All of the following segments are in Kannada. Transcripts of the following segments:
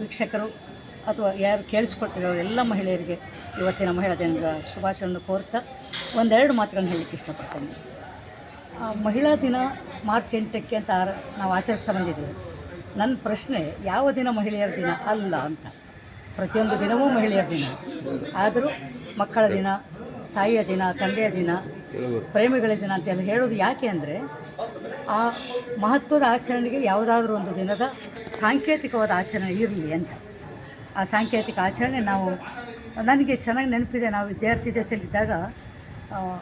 ವೀಕ್ಷಕರು ಅಥವಾ ಯಾರು ಕೇಳಿಸ್ಕೊಳ್ತಿರೋ ಎಲ್ಲ ಮಹಿಳೆಯರಿಗೆ ಇವತ್ತಿನ ಮಹಿಳಾ ದಿನದ ಶುಭಾಶಯವನ್ನು ಕೋರ್ತಾ ಒಂದೆರಡು ಮಾತುಗಳನ್ನು ಹೇಳಲಿಕ್ಕೆ ಇಷ್ಟಪಡ್ತೇನೆ. ಮಹಿಳಾ ದಿನ ಮಾರ್ಚ್ 8ಕ್ಕೆ ಅಂತ ನಾವು ಆಚರಿಸ್ತಾ ಬಂದಿದ್ದೀವಿ. ನನ್ನ ಪ್ರಶ್ನೆ, ಯಾವ ದಿನ ಮಹಿಳೆಯರ ದಿನ ಅಲ್ಲ ಅಂತ. ಪ್ರತಿಯೊಂದು ದಿನವೂ ಮಹಿಳೆಯರ ದಿನ. ಆದರೂ ಮಕ್ಕಳ ದಿನ, ತಾಯಿಯ ದಿನ, ತಂದೆಯ ದಿನ, ಪ್ರೇಮಿಗಳ ದಿನ ಅಂತೆಲ್ಲ ಹೇಳೋದು ಯಾಕೆ ಅಂದರೆ, ಆ ಮಹತ್ವದ ಆಚರಣೆಗೆ ಯಾವುದಾದ್ರೂ ಒಂದು ದಿನದ ಸಾಂಕೇತಿಕವಾದ ಆಚರಣೆ ಇರಲಿ ಅಂತ. ಆ ಸಾಂಕೇತಿಕ ಆಚರಣೆ ನನಗೆ ಚೆನ್ನಾಗಿ ನೆನಪಿದೆ. ನಾವು ವಿದ್ಯಾರ್ಥಿ ದಶೆಯಲ್ಲಿದ್ದಾಗ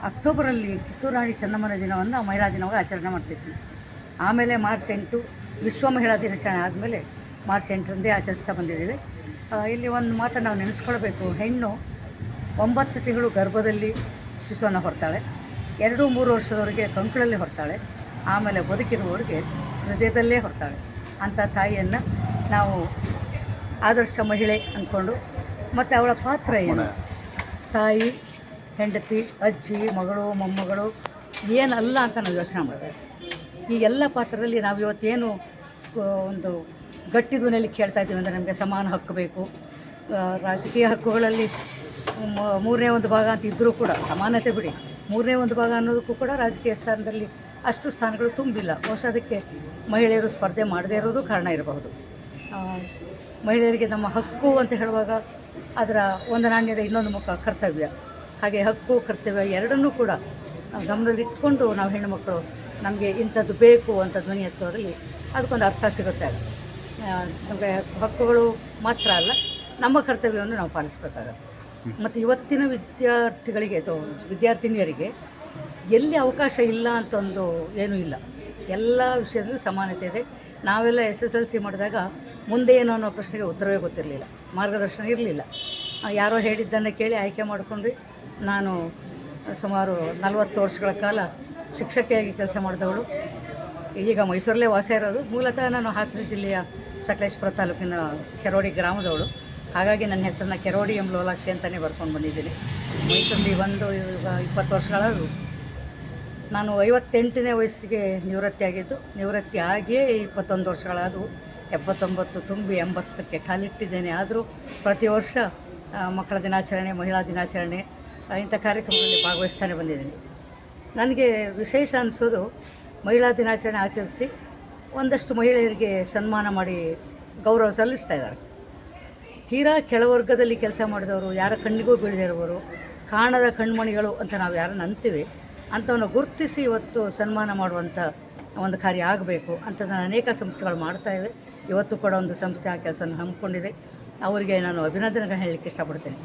ಅಕ್ಟೋಬರಲ್ಲಿ ಕಿತ್ತೂರು ರಾಣಿ ಚೆನ್ನಮ್ಮನ ದಿನವನ್ನು ಮಹಿಳಾ ದಿನವಾಗಿ ಆಚರಣೆ ಮಾಡ್ತಿದ್ವಿ. ಆಮೇಲೆ ಮಾರ್ಚ್ 8 ವಿಶ್ವ ಮಹಿಳಾ ದಿನಾಚರಣೆ ಆದಮೇಲೆ ಮಾರ್ಚ್ 8ರಂದೇ ಆಚರಿಸ್ತಾ ಬಂದಿದ್ದೀವಿ. ಇಲ್ಲಿ ಒಂದು ಮಾತನ್ನು ನಾವು ನೆನೆಸ್ಕೊಳ್ಬೇಕು. ಹೆಣ್ಣು 9 ತಿಂಗಳು ಗರ್ಭದಲ್ಲಿ ಶಿಶುವನ್ನು ಹೊರ್ತಾಳೆ, 2-3 ವರ್ಷದವರೆಗೆ ಕಂಕಳಲ್ಲಿ ಹೊರ್ತಾಳೆ, ಆಮೇಲೆ ಬದುಕಿರುವವರಿಗೆ ಹೃದಯದಲ್ಲೇ ಹೊರ್ತಾಳೆ. ಅಂಥ ತಾಯಿಯನ್ನು ನಾವು ಆದರ್ಶ ಮಹಿಳೆ ಅಂದ್ಕೊಂಡು, ಮತ್ತು ಅವಳ ಪಾತ್ರ ಏನು, ತಾಯಿ, ಹೆಂಡತಿ, ಅಜ್ಜಿ, ಮಗಳು, ಮೊಮ್ಮಗಳು ಏನಲ್ಲ ಅಂತ ನಾವು ಯೋಚನೆ ಮಾಡಬೇಕು. ಈ ಎಲ್ಲ ಪಾತ್ರದಲ್ಲಿ ನಾವು ಇವತ್ತೇನು ಒಂದು ಗಟ್ಟಿ ಧ್ವನಿಯಲ್ಲಿ ಕೇಳ್ತಾ ಇದ್ದೀವಿ ಅಂದರೆ, ನಮಗೆ ಸಮಾನ ಹಕ್ಕು ಬೇಕು. ರಾಜಕೀಯ ಹಕ್ಕುಗಳಲ್ಲಿ 3ನೇ 1 ಭಾಗ ಅಂತ ಇದ್ದರೂ ಕೂಡ, ಸಮಾನತೆ ಬಿಡಿ, 3ನೇ 1 ಭಾಗ ಅನ್ನೋದಕ್ಕೂ ಕೂಡ ರಾಜಕೀಯ ಸ್ಥಾನದಲ್ಲಿ ಅಷ್ಟು ಸ್ಥಾನಗಳು ತುಂಬಿಲ್ಲ. ಬಹುಶಃ ಅದಕ್ಕೆ ಮಹಿಳೆಯರು ಸ್ಪರ್ಧೆ ಮಾಡದೇ ಇರೋದು ಕಾರಣ ಇರಬಹುದು. ಮಹಿಳೆಯರಿಗೆ ನಮ್ಮ ಹಕ್ಕು ಅಂತ ಹೇಳುವಾಗ ಅದರ ಒಂದು ನಾಣ್ಯದ ಇನ್ನೊಂದು ಮುಖ ಕರ್ತವ್ಯ. ಹಾಗೆ ಹಕ್ಕು, ಕರ್ತವ್ಯ ಎರಡನ್ನೂ ಕೂಡ ಗಮನದಲ್ಲಿಟ್ಕೊಂಡು ನಾವು ಹೆಣ್ಣುಮಕ್ಕಳು ನಮಗೆ ಇಂಥದ್ದು ಬೇಕು ಅಂತ ಧ್ವನಿ ಎತ್ತೋದ್ರಲ್ಲಿ ಅದಕ್ಕೊಂದು ಅರ್ಥ ಸಿಗುತ್ತೆ. ನಮಗೆ ಹಕ್ಕುಗಳು ಮಾತ್ರ ಅಲ್ಲ, ನಮ್ಮ ಕರ್ತವ್ಯವನ್ನು ನಾವು ಪಾಲಿಸಬೇಕಾಗುತ್ತೆ. ಮತ್ತು ಇವತ್ತಿನ ವಿದ್ಯಾರ್ಥಿಗಳಿಗೆ ಅಥವಾ ವಿದ್ಯಾರ್ಥಿನಿಯರಿಗೆ ಎಲ್ಲಿ ಅವಕಾಶ ಇಲ್ಲ ಅಂತ ಒಂದು ಏನೂ ಇಲ್ಲ. ಎಲ್ಲ ವಿಷಯದಲ್ಲೂ ಸಮಾನತೆ ಇದೆ. ನಾವೆಲ್ಲ SSLC ಮಾಡಿದಾಗ ಮುಂದೆ ಏನೋ ಅನ್ನೋ ಪ್ರಶ್ನೆಗೆ ಉತ್ತರವೇ ಗೊತ್ತಿರಲಿಲ್ಲ, ಮಾರ್ಗದರ್ಶನ ಇರಲಿಲ್ಲ. ಯಾರೋ ಹೇಳಿದ್ದನ್ನು ಕೇಳಿ ಆಯ್ಕೆ ಮಾಡಿಕೊಂಡ್ವಿ. ನಾನು ಸುಮಾರು 40 ವರ್ಷಗಳ ಕಾಲ ಶಿಕ್ಷಕಿಯಾಗಿ ಕೆಲಸ ಮಾಡಿದವಳು. ಈಗ ಮೈಸೂರಲ್ಲೇ ವಾಸ ಇರೋದು. ಮೂಲತಃ ನಾನು ಹಾಸನ ಜಿಲ್ಲೆಯ ಸಕಲೇಶಪುರ ತಾಲೂಕಿನ ಕೆರೋಡಿ ಗ್ರಾಮದವಳು. ಹಾಗಾಗಿ ನನ್ನ ಹೆಸರನ್ನ ಕೆರೋಡಿ ಎಂ ಲೋಲಾಕ್ಷಿ ಅಂತಲೇ ಬರ್ಕೊಂಡು ಬಂದಿದ್ದೀನಿ. ಮೈಸೂರಲ್ಲಿ 20 ವರ್ಷಗಳಾದರೂ. ನಾನು 58ನೇ ವಯಸ್ಸಿಗೆ ನಿವೃತ್ತಿಯಾಗಿದ್ದು, ನಿವೃತ್ತಿ ಆಗಿಯೇ 21 ವರ್ಷಗಳಾದವು. 79 ತುಂಬಿ 80ಕ್ಕೆ ಕಾಲಿಟ್ಟಿದ್ದೇನೆ. ಆದರೂ ಪ್ರತಿ ವರ್ಷ ಮಕ್ಕಳ ದಿನಾಚರಣೆ, ಮಹಿಳಾ ದಿನಾಚರಣೆ ಇಂಥ ಕಾರ್ಯಕ್ರಮಗಳಲ್ಲಿ ಭಾಗವಹಿಸ್ತಾನೆ ಬಂದಿದ್ದೀನಿ. ನನಗೆ ವಿಶೇಷ ಅನಿಸೋದು, ಮಹಿಳಾ ದಿನಾಚರಣೆ ಆಚರಿಸಿ ಒಂದಷ್ಟು ಮಹಿಳೆಯರಿಗೆ ಸನ್ಮಾನ ಮಾಡಿ ಗೌರವ ಸಲ್ಲಿಸ್ತಾ ಇದ್ದಾರೆ. ತೀರಾ ಕೆಳವರ್ಗದಲ್ಲಿ ಕೆಲಸ ಮಾಡಿದವರು, ಯಾರ ಕಣ್ಣಿಗೂ ಬೀಳದಿರುವವರು, ಕಾಣದ ಕಣ್ಮಣಿಗಳು ಅಂತ ನಾವು ಯಾರನ್ನು ಅಂತೀವಿ, ಅಂಥವನ್ನು ಗುರುತಿಸಿ ಇವತ್ತು ಸನ್ಮಾನ ಮಾಡುವಂಥ ಒಂದು ಕಾರ್ಯ ಆಗಬೇಕು ಅಂತ ಅನೇಕ ಸಂಸ್ಥೆಗಳು ಮಾಡ್ತಾಯಿವೆ. ಇವತ್ತು ಕೂಡ ಒಂದು ಸಂಸ್ಥೆ ಆ ಕೆಲಸವನ್ನು ಹಮ್ಮಿಕೊಂಡಿದೆ. ಅವರಿಗೆ ನಾನು ಅಭಿನಂದನೆಗಳನ್ನು ಹೇಳಲಿಕ್ಕೆ ಇಷ್ಟಪಡ್ತೇನೆ.